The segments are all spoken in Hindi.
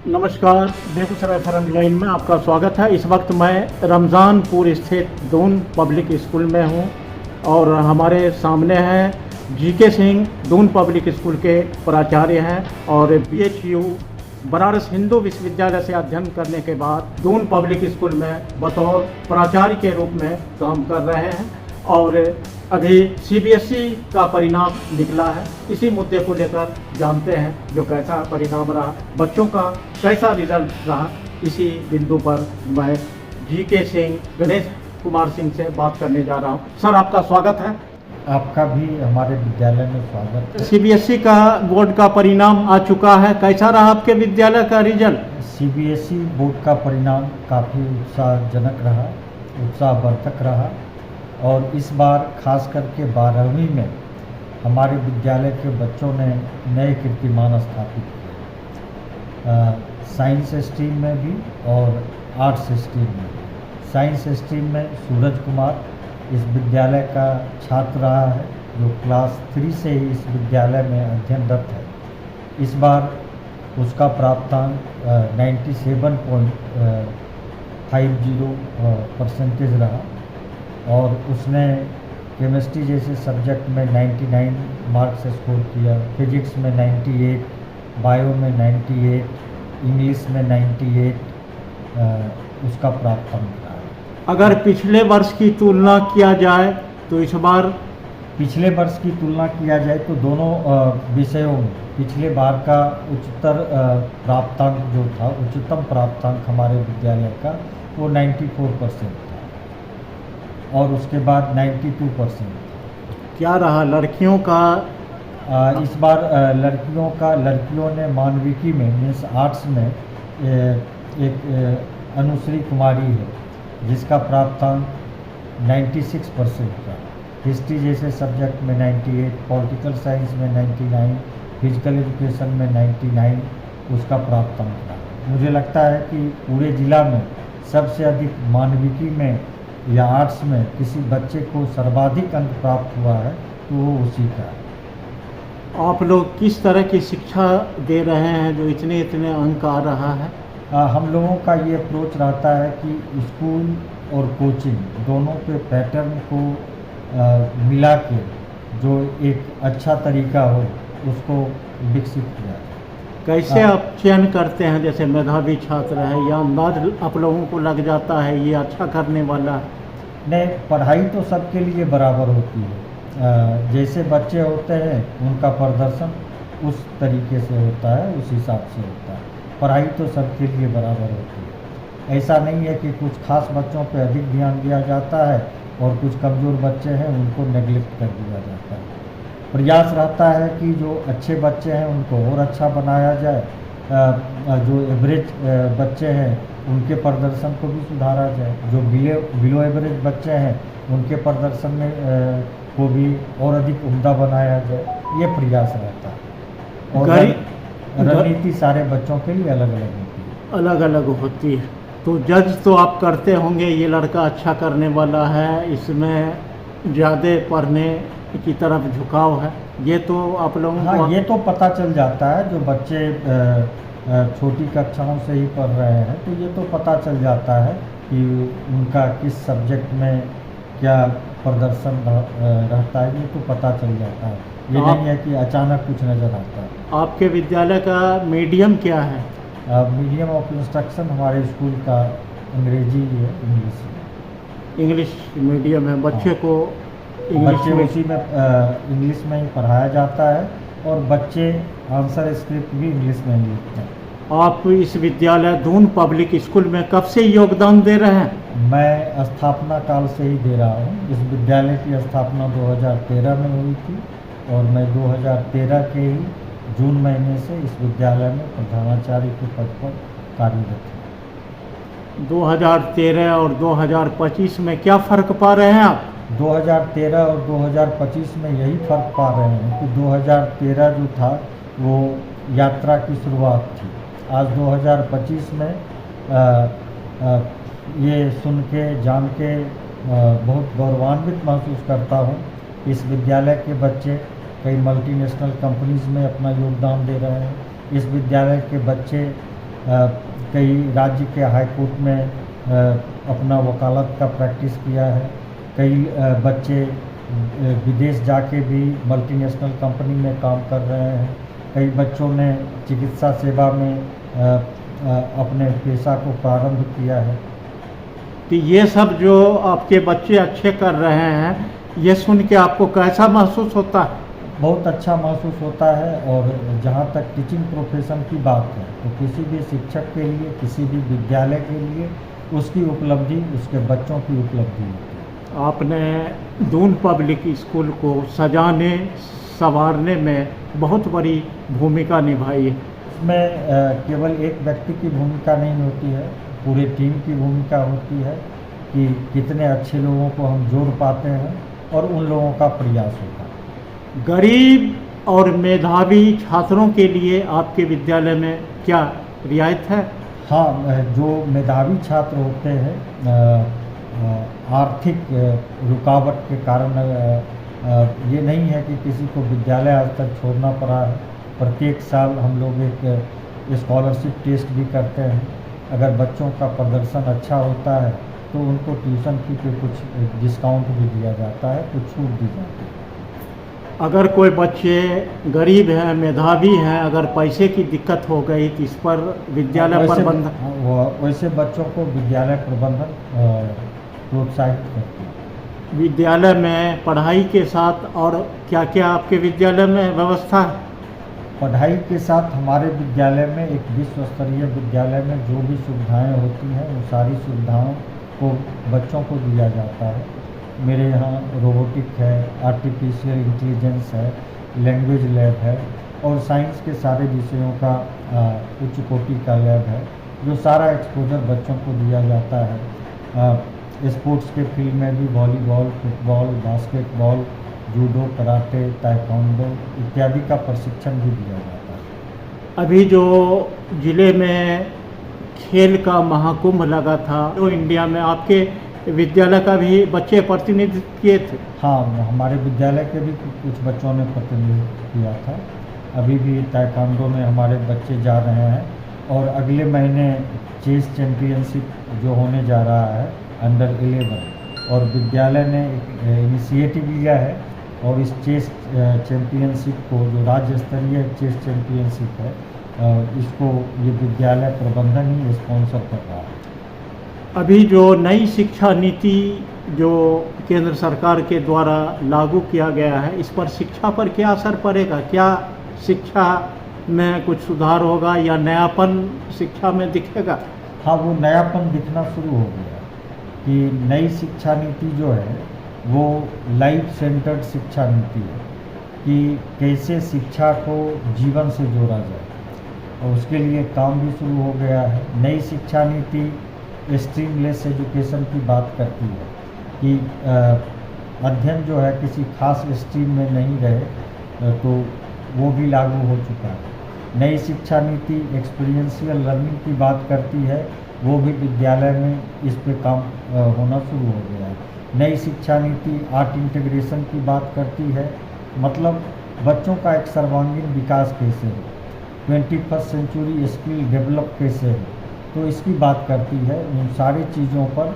नमस्कार, बेगूसराय फ्रंट लाइन में आपका स्वागत है। इस वक्त मैं रमज़ानपुर स्थित दून पब्लिक स्कूल में हूं और हमारे सामने हैं GK Singh, Doon public school के प्राचार्य हैं और BHU बनारस हिंदू विश्वविद्यालय से अध्ययन करने के बाद दून पब्लिक स्कूल में बतौर प्राचार्य के रूप में काम कर रहे हैं और अभी CBSE का परिणाम निकला है। इसी मुद्दे को लेकर जानते हैं जो कैसा परिणाम रहा, बच्चों का कैसा रिजल्ट रहा। इसी बिंदु पर मैं जीके सिंह, गणेश कुमार सिंह से बात करने जा रहा हूं। सर, आपका स्वागत है। आपका भी हमारे विद्यालय में स्वागत है। CBSE का बोर्ड का परिणाम आ चुका है, कैसा रहा आपके विद्यालय का रिजल्ट? CBSE बोर्ड का परिणाम काफ़ी उत्साहजनक रहा, उत्साहवर्धक रहा और इस बार खास करके 12वीं में हमारे विद्यालय के बच्चों ने नए कीर्तिमान स्थापित किए, साइंस स्ट्रीम में भी और आर्ट्स स्ट्रीम में। साइंस स्ट्रीम में सूरज कुमार इस विद्यालय का छात्र रहा है जो क्लास 3 से ही इस विद्यालय में अध्ययनरत है। इस बार उसका प्राप्तांक 97.50% रहा और उसने केमिस्ट्री जैसे सब्जेक्ट में 99 मार्क्स स्कोर किया, फिजिक्स में 98, बायो में 98, इंग्लिश में 98 उसका प्राप्तांक रहा। अगर पिछले वर्ष की तुलना किया जाए तो इस बार पिछले वर्ष की तुलना किया जाए तो दोनों विषयों में पिछले बार का प्राप्तांक जो था, उच्चतम प्राप्तांक हमारे विद्यालय का वो 94% था और उसके बाद 92%। क्या रहा लड़कियों का? इस बार लड़कियों ने मानविकी में मीन्स आर्ट्स में एक अनुश्री कुमारी है जिसका प्राप्तांक 96% था। हिस्ट्री जैसे सब्जेक्ट में 98, पॉलिटिकल साइंस में 99, फिजिकल एजुकेशन में 99 उसका प्राप्तांक था। मुझे लगता है कि पूरे ज़िला में सबसे अधिक मानविकी में या आर्ट्स में किसी बच्चे को सर्वाधिक अंक प्राप्त हुआ है तो वो उसी का है। आप लोग किस तरह की शिक्षा दे रहे हैं जो इतने अंक आ रहा है? हम लोगों का ये अप्रोच रहता है कि स्कूल और कोचिंग दोनों के पैटर्न को मिला के जो एक अच्छा तरीका हो उसको विकसित किया जाए। कैसे आप चयन करते हैं? जैसे मेधावी छात्र है या अंदाज आप लोगों को लग जाता है ये अच्छा करने वाला है? नहीं, पढ़ाई तो सबके लिए बराबर होती है। जैसे बच्चे होते हैं उनका प्रदर्शन उस तरीके से होता है, उस हिसाब से होता है। पढ़ाई तो सबके लिए बराबर होती है। ऐसा नहीं है कि कुछ खास बच्चों पर अधिक ध्यान दिया जाता है और कुछ कमज़ोर बच्चे हैं उनको नेगलेक्ट कर दिया जाता है। प्रयास रहता है कि जो अच्छे बच्चे हैं उनको और अच्छा बनाया जाए, जो एवरेज बच्चे हैं उनके प्रदर्शन को भी सुधारा जाए, जो बिलो एवरेज बच्चे हैं उनके प्रदर्शन में को भी और अधिक उम्दा बनाया जाए, ये प्रयास रहता है। और रणनीति सारे बच्चों के लिए अलग अलग होती है। अलग अलग होती है। तो जज तो आप करते होंगे ये लड़का अच्छा करने वाला है, इसमें ज़्यादा पढ़ने की तरफ झुकाव है, ये तो आप लोगों को? हाँ, ये तो पता चल जाता है। जो बच्चे छोटी कक्षाओं से ही पढ़ रहे हैं तो ये तो पता चल जाता है कि उनका किस सब्जेक्ट में क्या प्रदर्शन रहता है, ये तो पता चल जाता है। ये नहीं है कि अचानक कुछ नज़र आता है। आपके विद्यालय का मीडियम क्या है? मीडियम ऑफ इंस्ट्रक्शन हमारे स्कूल का अंग्रेजी है, इंग्लिश मीडियम है। बच्चे को बच्चे उसी में इंग्लिश में ही पढ़ाया जाता है और बच्चे आंसर स्क्रिप्ट भी इंग्लिश में ही लिखते हैं। आप इस विद्यालय दून पब्लिक स्कूल में कब से योगदान दे रहे हैं? मैं स्थापना काल से ही दे रहा हूँ। इस विद्यालय की स्थापना 2013 में हुई थी और मैं 2013 के ही जून महीने से इस विद्यालय में प्रधानाचार्य के पद पर कार्यरत हूँ। 2013 और 2025 में क्या फ़र्क पा रहे हैं आप? 2013 और 2025 में यही फ़र्क पा रहे हैं कि 2013 जो था वो यात्रा की शुरुआत थी। आज 2025 में ये सुन के जान के बहुत गौरवान्वित महसूस करता हूँ। इस विद्यालय के बच्चे कई मल्टीनेशनल कंपनीज़ में अपना योगदान दे रहे हैं। इस विद्यालय के बच्चे कई राज्य के हाई कोर्ट में अपना वकालत का प्रैक्टिस किया है। कई बच्चे विदेश जाके भी मल्टीनेशनल कंपनी में काम कर रहे हैं। कई बच्चों ने चिकित्सा सेवा में अपने पेशा को प्रारंभ किया है। तो ये सब जो आपके बच्चे अच्छे कर रहे हैं, ये सुन के आपको कैसा महसूस होता है? बहुत अच्छा महसूस होता है। और जहाँ तक टीचिंग प्रोफेशन की बात है, तो किसी भी शिक्षक के लिए, किसी भी विद्यालय के लिए उसकी उपलब्धि उसके बच्चों की उपलब्धि होती है। आपने दून पब्लिक स्कूल को सजाने संवारने में बहुत बड़ी भूमिका निभाई है। इसमें केवल एक व्यक्ति की भूमिका नहीं होती है, पूरे टीम की भूमिका होती है कि कितने अच्छे लोगों को हम जोड़ पाते हैं और उन लोगों का प्रयास होता है। गरीब और मेधावी छात्रों के लिए आपके विद्यालय में क्या रियायत है? हाँ, जो मेधावी छात्र होते हैं, आर्थिक रुकावट के कारण ये नहीं है कि किसी को विद्यालय आज तक छोड़ना पड़ा है। प्रत्येक साल हम लोग एक स्कॉलरशिप टेस्ट भी करते हैं। अगर बच्चों का प्रदर्शन अच्छा होता है तो उनको ट्यूशन फी पे कुछ डिस्काउंट भी दिया जाता है, कुछ छूट दी जाती है। अगर कोई बच्चे गरीब हैं, मेधावी हैं, अगर पैसे की दिक्कत हो गई तो इस पर विद्यालय प्रबंधन वैसे बच्चों को विद्यालय प्रबंधन प्रोत्साहित करते हैं। विद्यालय में पढ़ाई के साथ और क्या क्या आपके विद्यालय में व्यवस्था है? पढ़ाई के साथ हमारे विद्यालय में, एक विश्व स्तरीय विद्यालय में जो भी सुविधाएं होती हैं, वो सारी सुविधाओं को बच्चों को दिया जाता है। मेरे यहाँ रोबोटिक है, आर्टिफिशियल इंटेलिजेंस है, लैंग्वेज लैब है और साइंस के सारे विषयों का उच्च कोटि का लैब है, जो सारा एक्सपोजर बच्चों को दिया जाता है। स्पोर्ट्स के फील्ड में भी volleyball, football, basketball, judo, karate, taekwondo इत्यादि का प्रशिक्षण भी दिया जाता है। अभी जो जिले में खेल का महाकुंभ लगा था, तो इंडिया में आपके विद्यालय का भी बच्चे प्रतिनिधित्व किए थे? हाँ, हमारे विद्यालय के भी कुछ बच्चों ने प्रतिनिधित्व किया था। अभी भी ताइक्वांडो में हमारे बच्चे जा रहे हैं और अगले महीने चेस चैम्पियनशिप जो होने जा रहा है अंडर 11, और विद्यालय ने एक इनिशिएटिव लिया है और इस चेस चैम्पियनशिप को, जो राज्य स्तरीय चेस चैम्पियनशिप है, इसको ये विद्यालय प्रबंधन ही स्पॉन्सर कर रहा है। अभी जो नई शिक्षा नीति जो केंद्र सरकार के द्वारा लागू किया गया है, इस पर शिक्षा पर क्या असर पड़ेगा? क्या शिक्षा में कुछ सुधार होगा या नयापन शिक्षा में दिखेगा? हाँ, वो नयापन दिखना शुरू हो गया कि नई शिक्षा नीति जो है वो लाइफ सेंटर्ड शिक्षा नीति है कि कैसे शिक्षा को जीवन से जोड़ा जाए, और उसके लिए काम भी शुरू हो गया है। नई शिक्षा नीति स्ट्रीमलेस एजुकेशन की बात करती है कि अध्ययन जो है किसी खास स्ट्रीम में नहीं रहे, तो वो भी लागू हो चुका है। नई शिक्षा नीति एक्सपीरियंशियल लर्निंग की बात करती है, वो भी विद्यालय में इस पे काम होना शुरू हो गया है। नई शिक्षा नीति आर्ट इंटीग्रेशन की बात करती है, मतलब बच्चों का एक सर्वांगीण विकास कैसे हो, 21st सेंचुरी स्किल डेवलप कैसे हो, तो इसकी बात करती है। उन सारी चीज़ों पर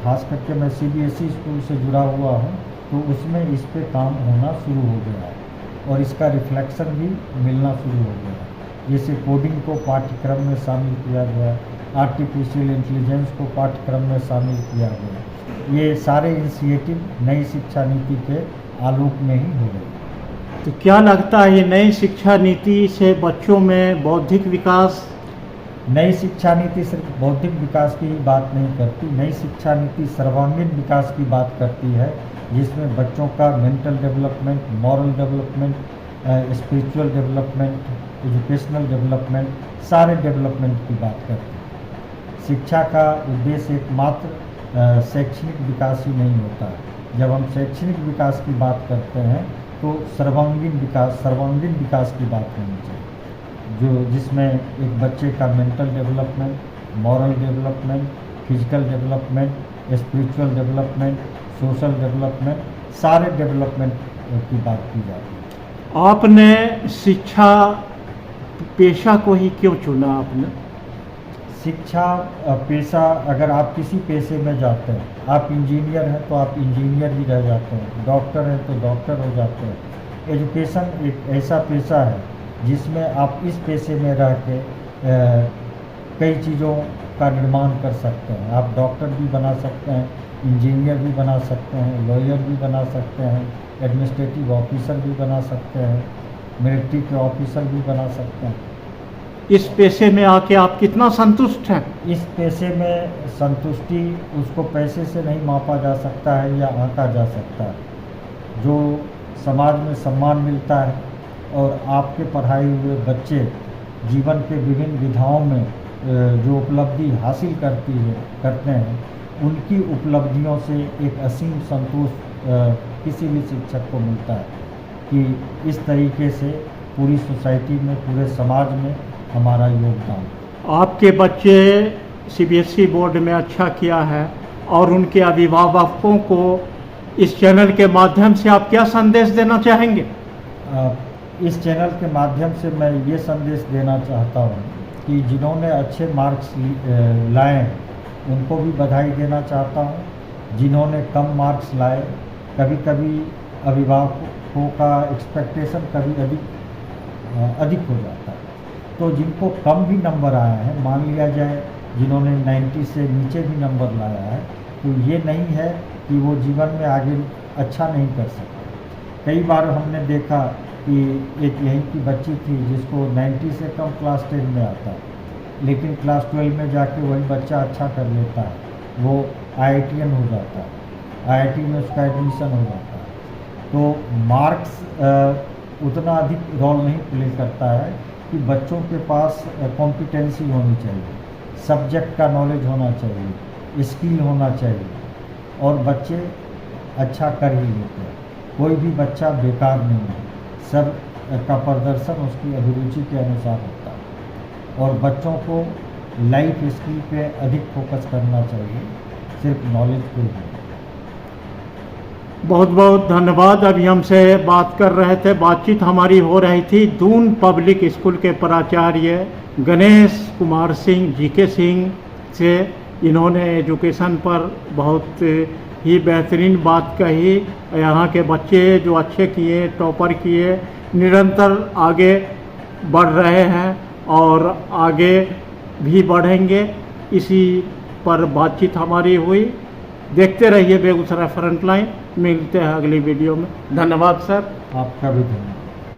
खास करके मैं CBSE स्कूल से जुड़ा हुआ हूँ, तो उसमें इस पे काम होना शुरू हो गया है और इसका रिफ्लेक्शन भी मिलना शुरू हो गया है। जैसे कोडिंग को पाठ्यक्रम में शामिल किया गया, आर्टिफिशियल इंटेलिजेंस को पाठ्यक्रम में शामिल किया गया। ये सारे इनिशिएटिव नई शिक्षा नीति के आलोक में ही हो गए। तो क्या लगता है ये नई शिक्षा नीति से बच्चों में बौद्धिक विकास? नई शिक्षा नीति सिर्फ बौद्धिक विकास की ही बात नहीं करती, नई शिक्षा नीति सर्वांगीण विकास की बात करती है, जिसमें बच्चों का mental development, moral development, spiritual development, educational development, सारे डेवलपमेंट की बात करती है। शिक्षा का उद्देश्य एकमात्र शैक्षणिक विकास ही नहीं होता है। जब हम शैक्षणिक विकास की बात करते हैं तो सर्वांगीण विकास की बात होनी चाहिए, जो जिसमें एक बच्चे का mental development, moral development, physical development, spiritual development, social development, सारे डेवलपमेंट की बात की जाती है। आपने शिक्षा पेशा को ही क्यों चुना आपने? शिक्षा पेशा, अगर आप किसी पेशे में जाते हैं, आप इंजीनियर हैं तो आप इंजीनियर ही रह जाते हैं, डॉक्टर हैं तो डॉक्टर हो जाते हैं। एजुकेशन एक ऐसा पेशा है जिसमें आप इस पेशे में रह के कई चीज़ों का निर्माण कर सकते हैं। आप डॉक्टर भी बना सकते हैं, इंजीनियर भी बना सकते हैं, लॉयर भी बना सकते हैं, एडमिनिस्ट्रेटिव ऑफिसर भी बना सकते हैं, मिलिट्री के ऑफिसर भी बना सकते हैं। इस पेशे में आके आप कितना संतुष्ट हैं? इस पेशे में संतुष्टि उसको पैसे से नहीं मापा जा सकता है या आंका जा सकता है। जो समाज में सम्मान मिलता है और आपके पढ़ाए हुए बच्चे जीवन के विभिन्न विधाओं में जो उपलब्धि हासिल करते हैं, उनकी उपलब्धियों से एक असीम संतोष किसी भी शिक्षक को मिलता है कि इस तरीके से पूरी सोसाइटी में, पूरे समाज में हमारा योगदान। आपके बच्चे सीबीएसई बोर्ड में अच्छा किया है और उनके अभिभावकों को इस चैनल के माध्यम से आप क्या संदेश देना चाहेंगे? इस चैनल के माध्यम से मैं ये संदेश देना चाहता हूँ कि जिन्होंने अच्छे मार्क्स लाए हैं उनको भी बधाई देना चाहता हूँ। जिन्होंने कम मार्क्स लाए, कभी कभी अभिभावकों का एक्सपेक्टेशन कभी अधिक हो जाता है, तो जिनको कम भी नंबर आया है, मान लिया जाए जिन्होंने 90 से नीचे भी नंबर लाया है, तो ये नहीं है कि वो जीवन में आगे अच्छा नहीं कर सकते। कई बार हमने देखा कि एक यहीं की बच्ची थी जिसको 90 से कम क्लास 10 में आता है, लेकिन क्लास 12 में जाके वही बच्चा अच्छा कर लेता है, वो IITian हो जाता है, IIT में उसका एडमिशन हो जाता है। तो मार्क्स उतना अधिक रोल नहीं प्ले करता है कि बच्चों के पास कॉम्पिटेंसी होनी चाहिए, सब्जेक्ट का नॉलेज होना चाहिए, स्किल होना चाहिए, और बच्चे अच्छा कर ही लेते हैं। कोई भी बच्चा बेकार नहीं है, सब का प्रदर्शन उसकी अभिरुचि के अनुसार होता है। और बच्चों को लाइफ स्किल पे अधिक फोकस करना चाहिए, सिर्फ नॉलेज पे ही। बहुत बहुत धन्यवाद। अभी हमसे बात कर रहे थे, बातचीत हमारी हो रही थी दून पब्लिक स्कूल के प्राचार्य गणेश कुमार सिंह जीके सिंह से। इन्होंने एजुकेशन पर बहुत ही बेहतरीन बात कही। यहाँ के बच्चे जो अच्छे किए, टॉपर किए, निरंतर आगे बढ़ रहे हैं और आगे भी बढ़ेंगे। इसी पर बातचीत हमारी हुई। देखते रहिए बेगूसराय फ्रंटलाइन। मिलते हैं अगली वीडियो में। धन्यवाद सर। आपका भी धन्यवाद।